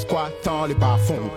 squattant les bas-fonds.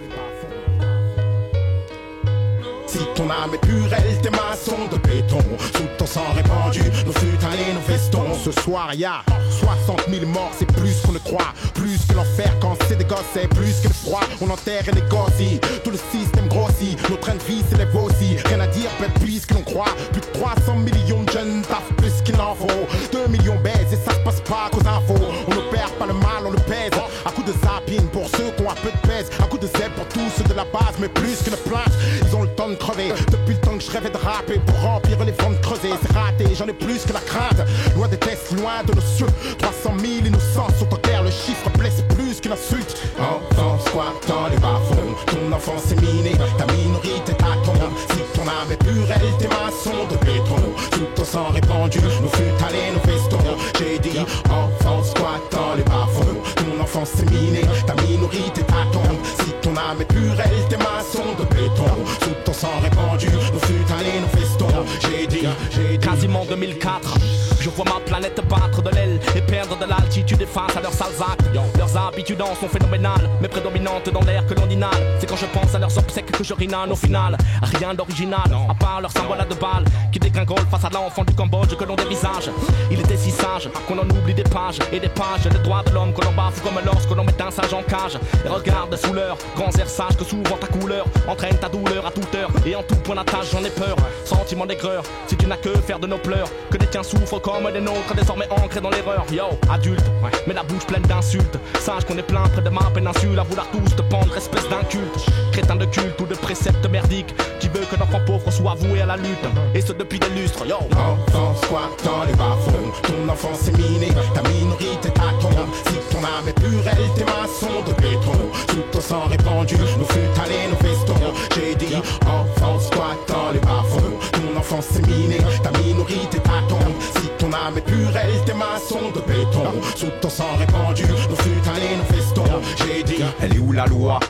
Si ton âme est pure, elle tes mains sont de béton. Sous ton sang répandu, nos futins et nos festons. Ce soir y'a 60 000 morts, c'est plus qu'on ne croit. Plus que l'enfer quand c'est des gosses, c'est plus que le froid. On enterre et négocie, tout le système grossit. Nos trains de vie s'élèvent aussi, rien à dire, peut-être plus que l'on croit. Plus de 300 millions de jeunes taffent plus qu'il en faut. 2 millions baisent et ça se passe pas qu'aux infos. On ne perd pas le mal, on le pèse. À coup de zapping pour ceux qui ont un peu de pèse. À coup de zèbre pour tous ceux de la base, mais plus que le plage. Ils ont le temps de crever. Depuis le temps que je rêvais de rapper pour remplir les ventes creusées, c'est raté, j'en ai plus que la crainte. Loin des tests, loin de nos cieux. 300 000 innocents sont en guerre, le chiffre blesse plus qu'une insulte. Enfant squattant les bas-fonds, ton enfance est minée, ta minorité t'attend. Si ton âme est pure, elle tes mains sont de béton. Tout ton sang répandu, nos futals et nos festons. J'ai dit enfant squattant les bas-fonds, ton enfance est minée, ta minorité t'attend. Si ton âme est pure, elle tes mains sont de béton. Sous ton sang répandu, nos futals et nos festons. J'ai dit quasiment 2004. Je vois ma planète battre de l'aile et perdre de l'altitude face à leurs sales actes. Leurs habitudes sont phénoménales, mais prédominantes dans l'air que l'on inhale. C'est quand je pense à leurs obsèques que je rinane au final. Rien d'original, à part leur symbole à 2 balles qui dégringole face à l'enfant du Cambodge que l'on dévisage. Il était si sage qu'on en oublie des pages et des pages. Les droits de l'homme que l'on bafoue comme lorsque l'on met un sage en cage. Et regarde sous leurs grands airs sages que souvent ta couleur entraîne ta douleur à toute heure. Et en tout point d'attache j'en ai peur. Sentiment d'aigreur, si tu n'as que faire de nos pleurs, que les tiens souffrent comme les nôtres, désormais ancrés dans l'erreur. Yo, adulte, mais la bouche pleine d'insultes. Sache qu'on est plein près de ma péninsule à vouloir tous te pendre, espèce d'inculte. Crétin de culte ou de préceptes merdiques qui veut que l'enfant pauvre soit voué à la lutte. Et ce depuis des lustres, yo. Enfant squattant les bas-fonds, ton enfance est minée, ta minorité t'attend. Si ton âme est pure, elle tes mains sont de béton. Tout ton sang répandu, nos futals et nos festons. J'ai dit enfant squattant les bas-fonds, ton enfance est minée, ta minorité t'attend. Si ton âme est pure, elle tes mains sont de béton. Sous ton sang répandu, nos futals et nos festons. J'ai dit elle est où la loi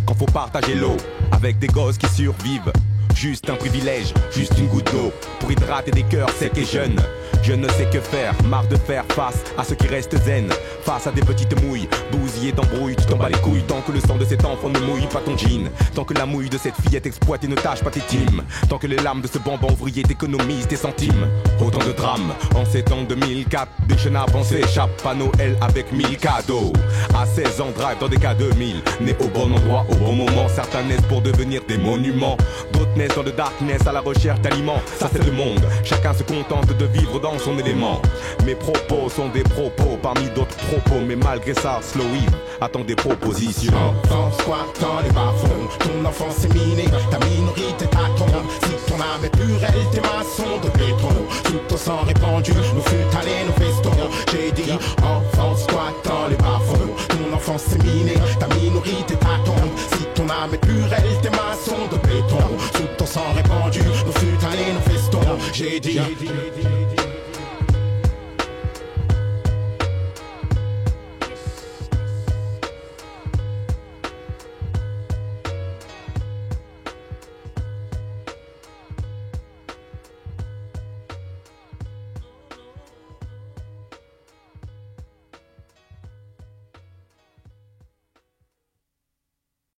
quand faut partager l'eau avec des gosses qui survivent? Juste un privilège, juste une goutte d'eau pour hydrater des cœurs secs et jeunes. Je ne sais que faire, marre de faire face à ceux qui restent zen. Face à des petites mouilles, bousillées d'embrouilles, tu t'en bats les couilles. Tant que le sang de cet enfant ne mouille pas ton jean, tant que la mouille de cette fillette exploitée ne tâche pas tes teams, tant que les larmes de ce bambin ouvrier t'économisent tes centimes. Autant de drames, en ces temps 2004, des jeunes avant s'échappent à Noël avec 1000 cadeaux. À 16 ans, drive dans des cas 2000, nés au bon endroit, au bon moment. Certains naissent pour devenir des monuments, d'autres naissent dans le darkness à la recherche d'aliments. Ça c'est le monde, chacun se contente de vivre dans son élément. Mes propos sont des propos parmi d'autres propos, mais malgré ça, Slow Eve attend des propositions. Enfant squattant les bas-fonds, ton enfance est minée, ta minorité t'attend. Si ton âme est pure, elle tes mains sont de béton. Tout ton sang répandu, nos futals et nos festons. J'ai dit enfant squattant les bas-fonds, ton enfance est minée, ta minorité t'attend. Si ton âme est pure, elle tes mains sont de béton. Tout ton sang répandu, nos futals et nos festons. J'ai dit